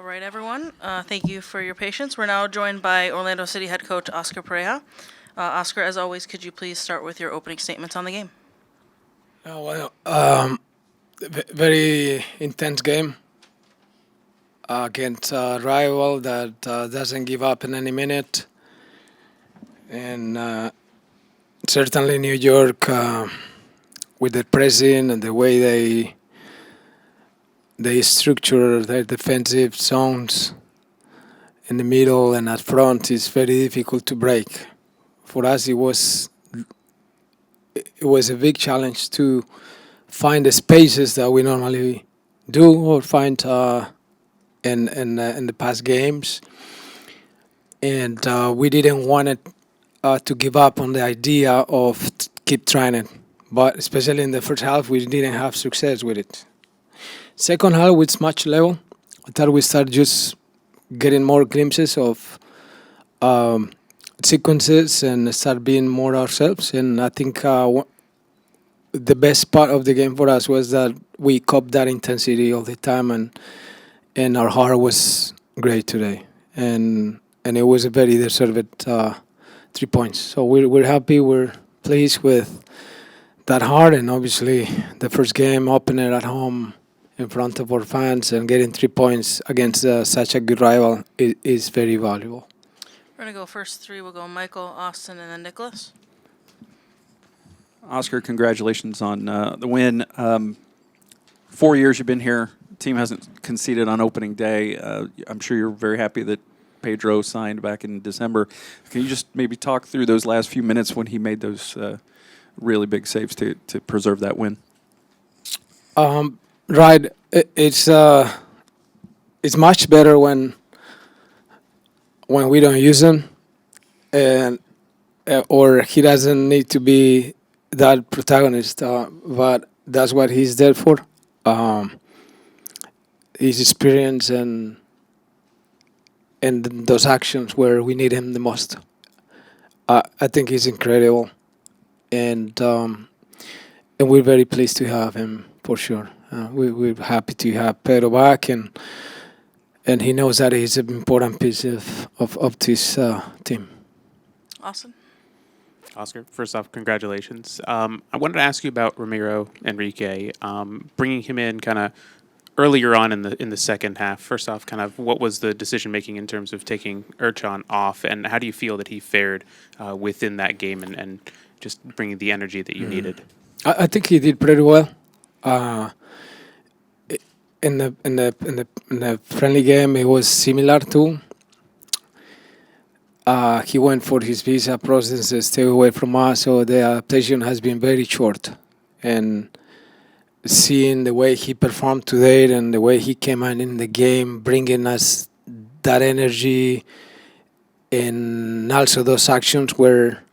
All right, everyone. Thank you for your patience. We're now joined by Orlando City head coach Oscar Pareja. Oscar, as always, could you please start with your opening statements on the game? Very intense game against a rival that doesn't give up in any minute, and certainly New York with the pressing and the way they structure their defensive zones in the middle and at front is very difficult to break. For us, it was a big challenge to find the spaces that we normally do or find in the past games, and we didn't want it to give up on the idea of keep trying it. But especially in the first half, we didn't have success with it. Second half was much level. I thought we started just getting more glimpses of sequences and start being more ourselves. And I think the best part of the game for us was that we copped that intensity all the time, and our heart was great today, and it was a very deserved 3 points. So we're happy, we're pleased with that heart, and obviously the first game opener at home in front of our fans and getting 3 points against such a good rival is very valuable. We're going to go first three. We'll go Michael, Austin, and then Nicholas. Oscar, congratulations on the win. 4 years you've been here. Team hasn't conceded on opening day. I'm sure you're very happy that Pedro signed back in December. Can you just maybe talk through those last few minutes when he made those really big saves to preserve that win? Right, it's much better when we don't use him, and or he doesn't need to be that protagonist. But that's what he's there for. His experience and those actions where we need him the most. I think he's incredible, and we're very pleased to have him for sure. We're happy to have Pedro back, and he knows that he's an important piece of this team. Austin? Oscar, first off, congratulations. I wanted to ask you about Ramiro Enrique, bringing him in kind of earlier on in the second half. First off, kind of what was the decision making in terms of taking Erchan off, and how do you feel that he fared within that game and just bringing the energy that you needed? I think he did pretty well. In the friendly game, it was similar too. He went for his visa process and stay away from us, so the adaptation has been very short. And seeing the way he performed today and the way he came in the game, bringing us that energy, and also those actions where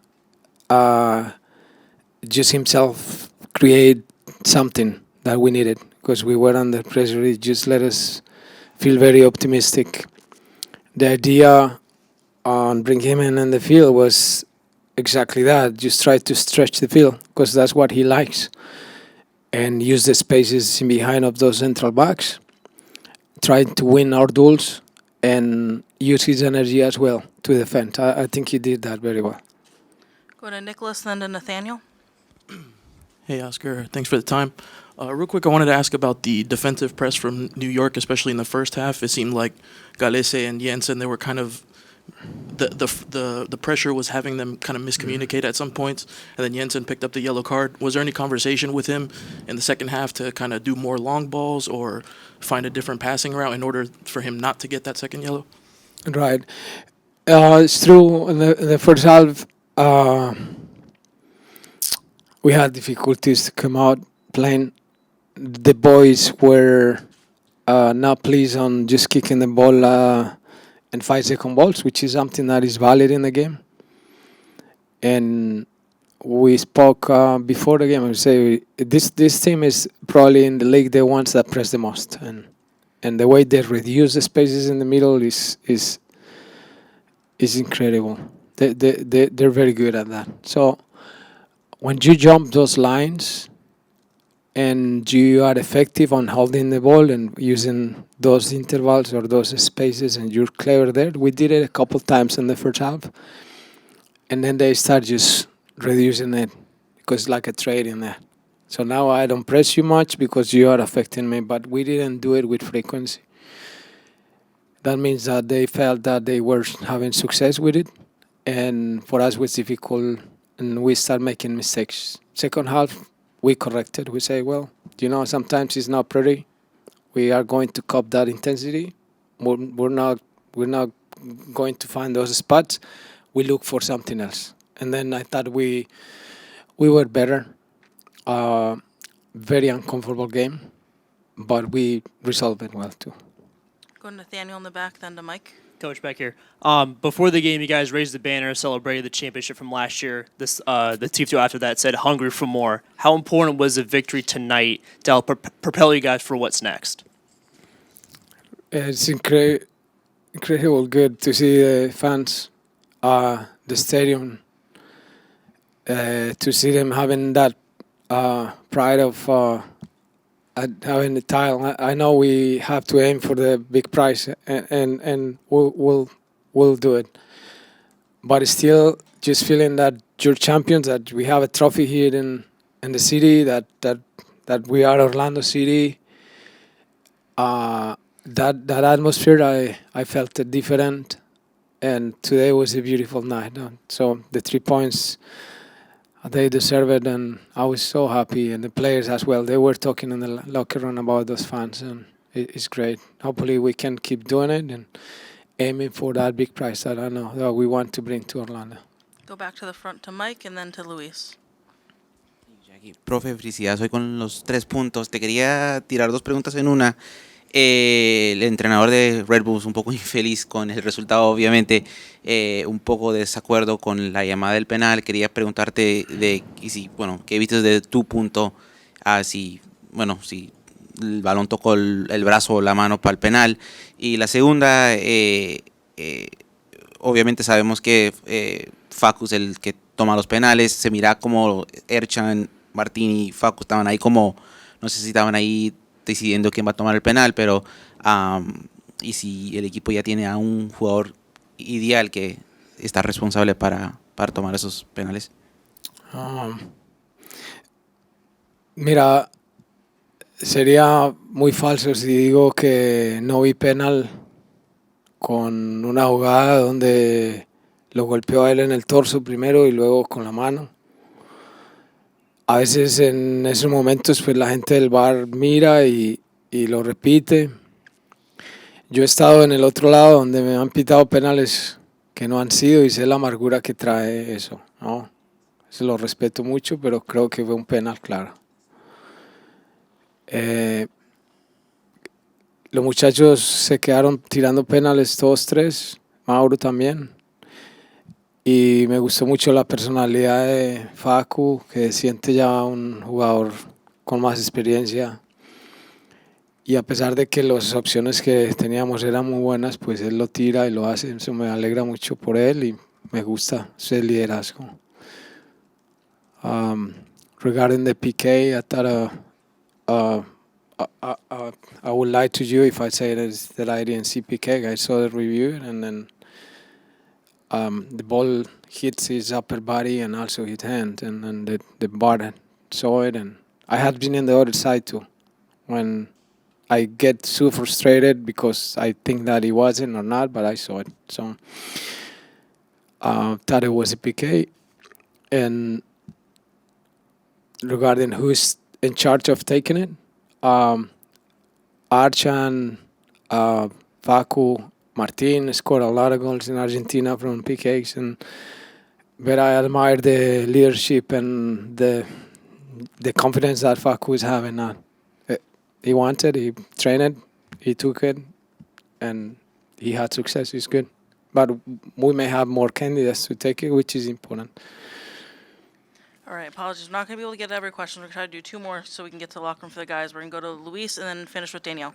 just himself create something that we needed because we were under pressure. It just let us feel very optimistic. The idea on bring him in the field was exactly that. Just try to stretch the field because that's what he likes, and use the spaces in behind of those central backs. Try to win our duels and use his energy as well to defend. I think he did that very well. Go to Nicholas, then to Nathaniel. Hey, Oscar. Thanks for the time. Real quick, I wanted to ask about the defensive press from New York, especially in the first half. It seemed like Galese and Jensen, they were kind of the pressure was having them kind of miscommunicate at some points, and then Jensen picked up the yellow card. Was there any conversation with him in the second half to kind of do more long balls or find a different passing route in order for him not to get that second yellow? Right. It's true. In the first half, we had difficulties to come out playing. The boys were not pleased on just kicking the ball and 5-second balls, which is something that is valid in the game. And we spoke before the game and say this team is probably in the league the ones that press the most, and the way they reduce the spaces in the middle is incredible. They're very good at that. So when you jump those lines and you are effective on holding the ball and using those intervals or those spaces, and you're clever there. We did it a couple times in the first half, and then they start just reducing it because it's like a trade in there. So now I don't press you much because you are affecting me, but we didn't do it with frequency. That means that they felt that they were having success with it, and for us it was difficult, and we start making mistakes. Second half, we corrected. We say, well, sometimes it's not pretty. We are going to cop that intensity. We're not going to find those spots. We look for something else. And then I thought we were better. Very uncomfortable game, but we resolved it well too. Go to Nathaniel in the back, then to Mike. Coach, back here. Before the game, you guys raised the banner, celebrated the championship from last year. The Tifto after that said, "Hungry for more." How important was the victory tonight to help propel you guys for what's next? It's incredible good to see the fans, the stadium, to see them having that pride of having the title. I know we have to aim for the big prize, and we'll do it. But still, just feeling that you're champions, that we have a trophy here in the city, that we are Orlando City. That atmosphere, I felt it different, and today was a beautiful night. So the 3 points, they deserve it, and I was so happy, and the players as well. They were talking in the locker room about those fans, and it's great. Hopefully we can keep doing it and aiming for that big prize that I know that we want to bring to Orlando. Go back to the front to Mike and then to Luis. Jackie, profe, felicidades hoy con los 3 puntos. Te quería tirar 2 preguntas en una. El entrenador de Red Bulls un poco infeliz con el resultado, obviamente, un poco de desacuerdo con la llamada del penal. Quería preguntarte qué viste desde tu punto, si el balón tocó el brazo o la mano para el penal. Y la segunda, obviamente sabemos que Facu es el que toma los penales. Se mira como Erchan, Martín y Facu estaban ahí como, no sé si estaban ahí decidiendo quién va a tomar el penal, pero y si el equipo ya tiene a un jugador ideal que está responsable para tomar esos penales. Mira, sería muy falso si digo que no vi penal con una jugada donde lo golpeó a él en el torso primero y luego con la mano. A veces en esos momentos pues la gente del bar mira y lo repite. Yo he estado en el otro lado donde me han pitado penales que no han sido y sé la amargura que trae eso, ¿no? Eso lo respeto mucho, pero creo que fue un penal claro. Los muchachos se quedaron tirando penales todos 3, Mauro también. Y me gustó mucho la personalidad de Facu, que siente ya un jugador con más experiencia. Y a pesar de que las opciones que teníamos eran muy buenas, pues él lo tira y lo hace. Eso me alegra mucho por él y me gusta ese liderazgo. Regarding the PK, I thought I would lie to you if I say that I didn't see PK. I saw the review, and then the ball hits his upper body and also his hand, and the bar saw it, and I had been in the other side too. When I get so frustrated because I think that he wasn't or not, but I saw it. So thought it was a PK. And regarding who's in charge of taking it, Archan, Facu, Martin scored a lot of goals in Argentina from PKs, but I admire the leadership and the confidence that Facu is having now. He wanted, he trained, he took it, and he had success. It's good. But we may have more candidates to take it, which is important. All right, apologies. We're not going to be able to get to every question. We're going to try to do 2 more so we can get to the locker room for the guys. We're going to go to Luis and then finish with Danielle.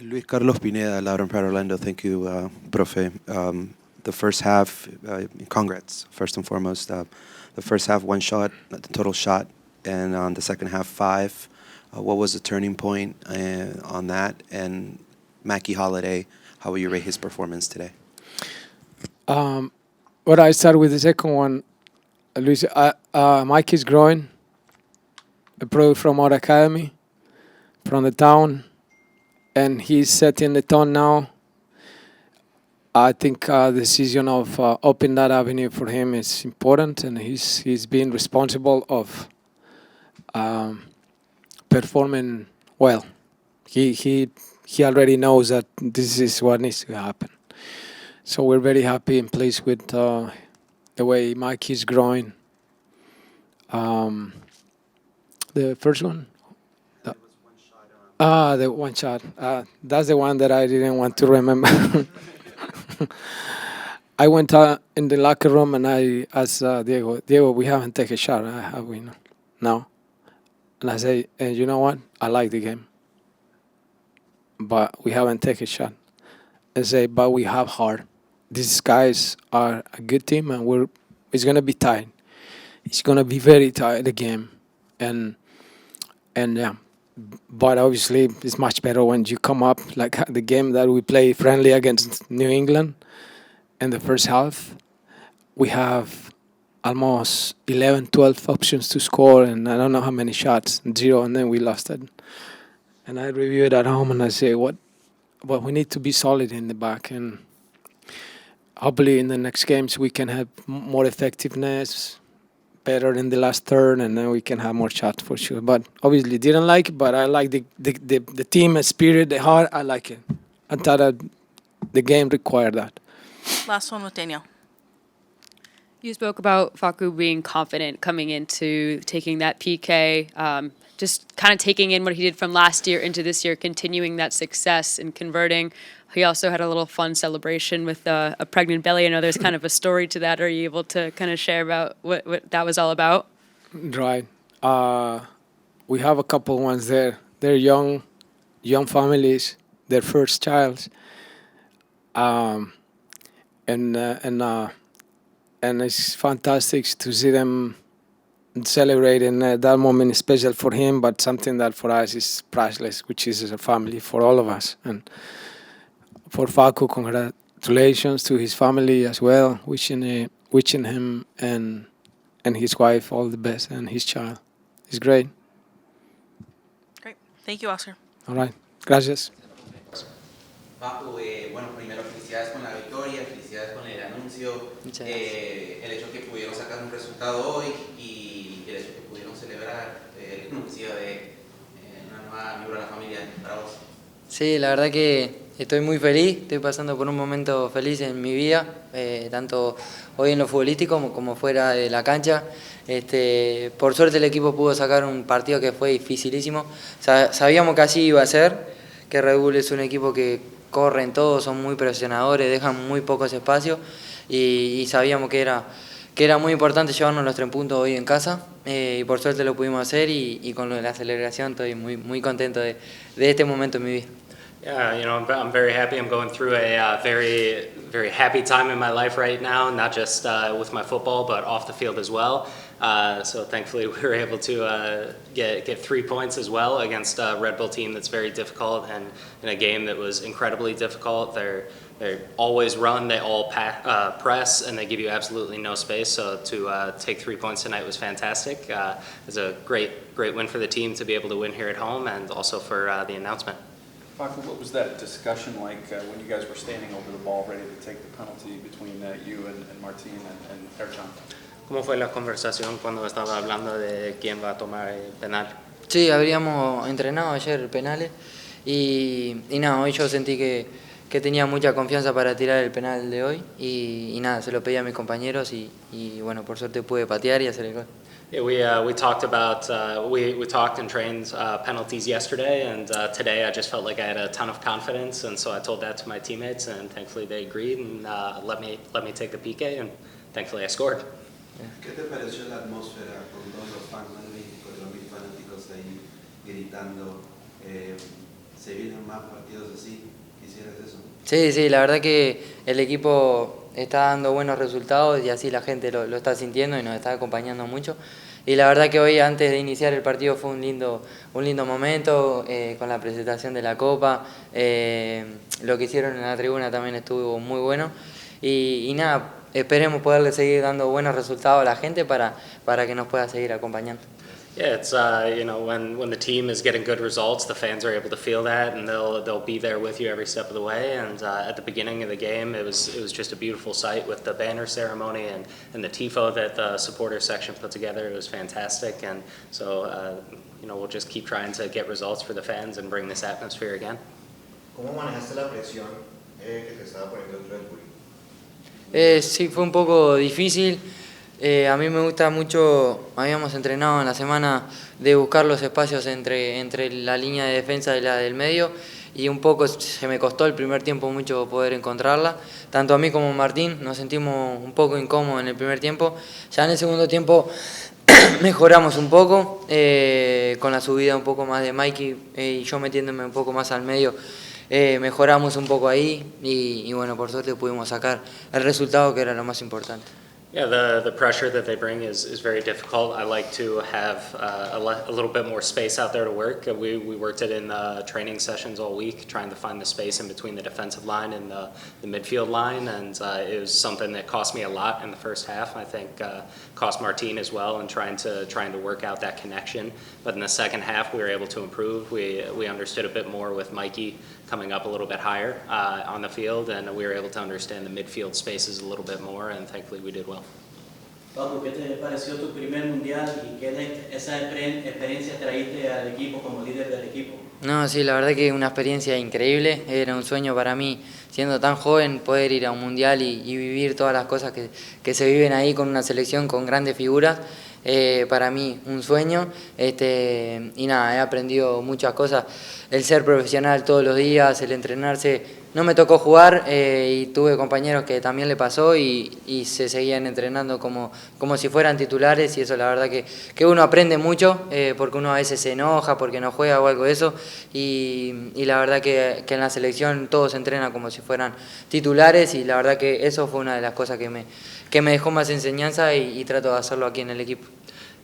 Luis Carlos Pineda, Loud and Proud Orlando. Thank you, Profe. The first half, congrats, first and foremost. The first half, 1 shot, the total shot and on the second half 5. What was the turning point on that? And Mackie Holiday, how will you rate his performance today? Well, I start with the second one. Luis, Mike is growing. A pro from our academy, from the town, and he's setting the tone now. I think the decision of opening that avenue for him is important, and he's been responsible of performing well. He already knows that this is what needs to happen. So we're very happy and pleased with the way Mike is growing. The first one? The one shot. That's the one that I didn't want to remember. I went in the locker room and I asked Diego, we haven't taken a shot, have we? No. And I say, you know what? I like the game, but we haven't taken a shot. I say, but we have heart. These guys are a good team, and it's gonna be tight. It's gonna be very tight, the game, and yeah. But obviously, it's much better when you come up like the game that we play friendly against New England. In the first half, we have almost 11, 12 options to score, and I don't know how many shots, 0, and then we lost it. And I review it at home, and I say, what we need to be solid in the back, and hopefully in the next games we can have more effectiveness, better in the last third, and then we can have more shots for sure. But obviously didn't like it, but I like the team spirit, the heart, I like it. I thought that the game required that. Last one with Danielle. You spoke about Facu being confident coming into taking that PK, just kind of taking in what he did from last year into this year, continuing that success and converting. He also had a little fun celebration with a pregnant belly. I know there's kind of a story to that. Are you able to kind of share about what that was all about? Right. We have a couple ones there. They're young families, their first child. And it's fantastic to see them celebrating that moment is special for him, but something that for us is priceless, which is a family for all of us. And for Facu, congratulations to his family as well, wishing him and his wife all the best, and his child. It's great. Great. Thank you, Oscar. All right. Gracias. Papu, bueno, primero felicidades con la victoria, felicidades con el anuncio, el hecho que pudieron sacar un resultado hoy y el hecho que pudieron celebrar el anuncio de una nueva miembro de la familia para vos. Sí, la verdad que estoy muy feliz, estoy pasando por un momento feliz en mi vida, tanto hoy en lo futbolístico como fuera de la cancha. Por suerte el equipo pudo sacar un partido que fue dificilísimo. Sabíamos que así iba a ser, que Red Bull es un equipo que corren todos, son muy presionadores, dejan muy pocos espacios y sabíamos que era muy importante llevarnos los 3 puntos hoy en casa y por suerte lo pudimos hacer y con lo de la celebración estoy muy contento de este momento en mi vida. Yeah, I'm very happy. I'm going through a very, very happy time in my life right now, not just with my football, but off the field as well. So thankfully we were able to get 3 points as well against a Red Bull team that's very difficult and in a game that was incredibly difficult. They always run, they all press, and they give you absolutely no space. So to take 3 points tonight was fantastic. It was a great win for the team to be able to win here at home and also for the announcement. Facu, what was that discussion like when you guys were standing over the ball ready to take the penalty between you and Martin and Ercan? ¿Cómo fue la conversación cuando estaba hablando de quién va a tomar el penal? Sí, habríamos entrenado ayer penales y nada, hoy yo sentí que tenía mucha confianza para tirar el penal de hoy y nada, se lo pedí a mis compañeros y bueno, por suerte pude patear y hacer el gol. Yeah, we talked about we talked and trained penalties yesterday, and today I just felt like I had a ton of confidence, and so I told that to my teammates, and thankfully they agreed and let me take the PK, and thankfully I scored. ¿Qué te pareció la atmósfera con todos los fans de México, los 1000 fanáticos ahí gritando? ¿Se vienen más partidos así? ¿Quisieras eso? Sí, la verdad que el equipo está dando buenos resultados y así la gente lo está sintiendo y nos está acompañando mucho. Y la verdad que hoy antes de iniciar el partido fue un lindo momento con la presentación de la Copa. Lo que hicieron en la tribuna también estuvo muy bueno. Y nada, esperemos poderle seguir dando buenos resultados a la gente para que nos pueda seguir acompañando. Yeah, it's when the team is getting good results, the fans are able to feel that, and they'll be there with you every step of the way. And at the beginning of the game, it was just a beautiful sight with the banner ceremony and the tifo that the supporter section put together. It was fantastic, and so we'll just keep trying to get results for the fans and bring this atmosphere again. ¿Cómo manejaste la presión que te estaba poniendo el Red Bull? Sí, fue un poco difícil. A mí me gusta mucho, habíamos entrenado en la semana de buscar los espacios entre la línea de defensa y la del medio, y un poco se me costó el primer tiempo mucho poder encontrarla. Tanto a mí como a Martín nos sentimos un poco incómodos en el primer tiempo. Ya en el segundo tiempo mejoramos un poco, con la subida un poco más de Mikey y yo metiéndome un poco más al medio. Mejoramos un poco ahí y bueno, por suerte pudimos sacar el resultado, que era lo más importante. Yeah, the pressure that they bring is very difficult. I like to have a little bit more space out there to work. We worked it in training sessions all week, trying to find the space in between the defensive line and the midfield line, and it was something that cost me a lot in the first half. I think cost Martin as well, and trying to work out that connection. But in the second half, we were able to improve. We understood a bit more with Mikey coming up a little bit higher on the field, and we were able to understand the midfield spaces a little bit more, and thankfully we did well. Paco, ¿qué te pareció tu primer mundial y esa experiencia traíste al equipo como líder del equipo? No, sí, la verdad que una experiencia increíble. Era un sueño para mí, siendo tan joven, poder ir a un mundial y vivir todas las cosas que se viven ahí con una selección con grandes figuras. Para mí un sueño, y nada, he aprendido muchas cosas. El ser profesional todos los días, el entrenarse. No me tocó jugar y tuve compañeros que también le pasó y se seguían entrenando como si fueran titulares, y eso la verdad que uno aprende mucho, porque uno a veces se enoja porque no juega o algo de eso, y la verdad que en la selección todos entrenan como si fueran titulares, y la verdad que eso fue una de las cosas que me dejó más enseñanza y trato de hacerlo aquí en el equipo.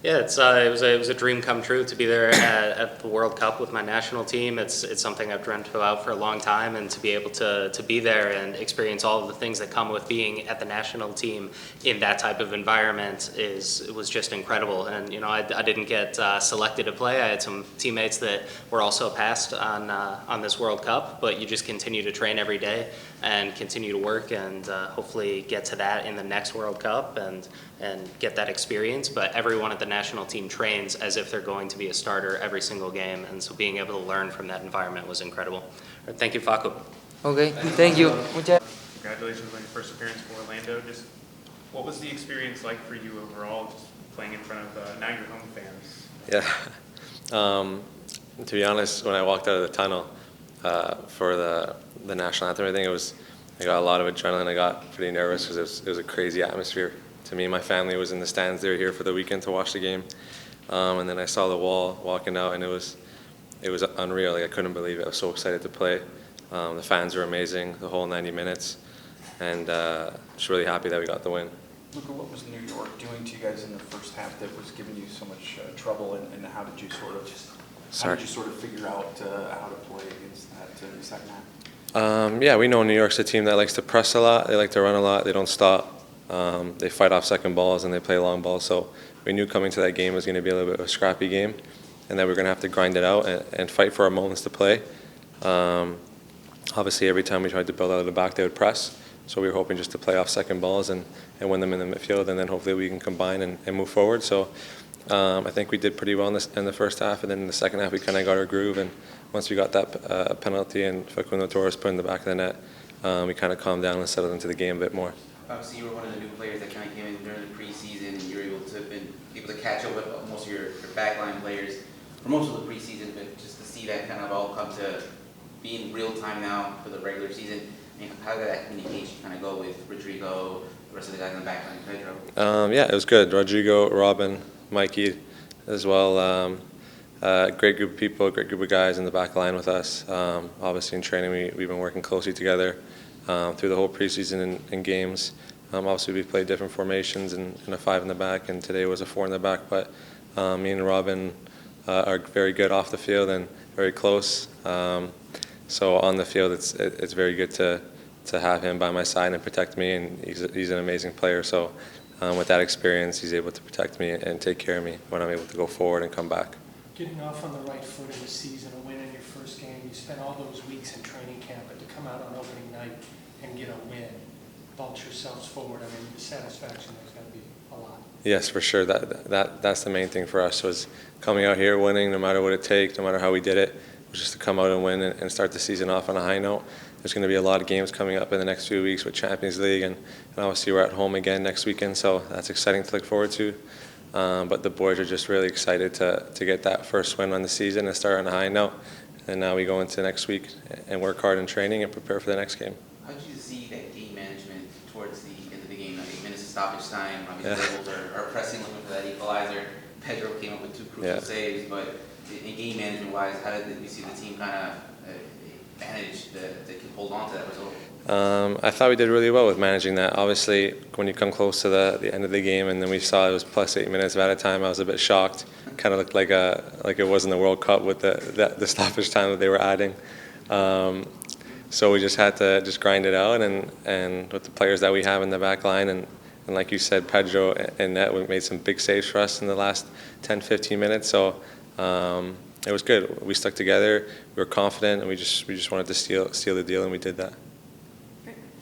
Yeah, it was a dream come true to be there at the World Cup with my national team. It's something I've dreamt about for a long time, and to be able to be there and experience all of the things that come with being at the national team in that type of environment was just incredible. And I didn't get selected to play. I had some teammates that were also passed on this World Cup, but you just continue to train every day and continue to work, and hopefully get to that in the next World Cup and get that experience. But everyone at the national team trains as if they're going to be a starter every single game, and so being able to learn from that environment was incredible. Thank you, Facu. Okay, thank you. Congratulations on your first appearance for Orlando. Just what was the experience like for you overall, just playing in front of now your home fans? Yeah. To be honest, when I walked out of the tunnel for the national anthem, I got a lot of adrenaline. I got pretty nervous because it was a crazy atmosphere. To me, my family was in the stands. They were here for the weekend to watch the game, and then I saw the wall walking out, and it was unreal. Like, I couldn't believe it. I was so excited to play. The fans were amazing the whole 90 minutes, and just really happy that we got the win. Luka, what was New York doing to you guys in the first half that was giving you so much trouble, and how did you sort of figure out how to play against that in the second half? Yeah, we know New York's a team that likes to press a lot. They like to run a lot. They don't stop. They fight off second balls and they play long balls. So we knew coming to that game was going to be a little bit of a scrappy game, and that we're going to have to grind it out and fight for our moments to play. Obviously, every time we tried to build out of the back, they would press. So we were hoping just to play off second balls and win them in the midfield, and then hopefully we can combine and move forward. So I think we did pretty well in the first half, and then in the second half we kind of got our groove. And once we got that penalty and Facundo Torres put in the back of the net, we kind of calmed down and settled into the game a bit more. Obviously, you were one of the new players that kind of came in during the preseason, and you were able to catch up with most of your backline players for most of the preseason. But just to see that kind of all come to be in real time now for the regular season, I mean, how did that communication kind of go with Rodrigo, the rest of the guys in the backline, Pedro? Yeah, it was good. Rodrigo, Robin, Mikey, as well. Great group of people, great group of guys in the back line with us. Obviously in training we've been working closely together through the whole preseason and games. Obviously, we played different formations and a 5 in the back, and today was a 4 in the back. But me and Robin are very good off the field and very close. So on the field, it's very good to have him by my side and protect me, and he's an amazing player. So with that experience, he's able to protect me and take care of me when I'm able to go forward and come back. Getting off on the right foot in the season, a win in your first game, you spent all those weeks in training camp, but to come out on opening night and get a win, vault yourselves forward, I mean, the satisfaction is going to be a lot. Yes, for sure. That's the main thing for us, was coming out here, winning, no matter what it takes, no matter how we did it, was just to come out and win and start the season off on a high note. There's going to be a lot of games coming up in the next few weeks with Champions League, and obviously we're at home again next weekend, so that's exciting to look forward to. But the boys are just really excited to get that first win on the season and start on a high note. And now we go into next week and work hard in training and prepare for the next game. How did you see that game management towards the end of the game? 8 minutes of stoppage time, obviously the Rebels are pressing, looking for that equalizer. Pedro came up with 2 crucial saves, but in game management-wise, how did you see the team kind of manage to hold on to that result? I thought we did really well with managing that. Obviously, when you come close to the end of the game and then we saw it was plus 8 minutes of added time, I was a bit shocked. Kind of looked like it was in the World Cup with the stoppage time that they were adding. So we just had to just grind it out, and with the players that we have in the back line, and like you said, Pedro and Net, we made some big saves for us in the last 10-15 minutes. So it was good. We stuck together. We were confident, and we just wanted to steal the deal, and we did that.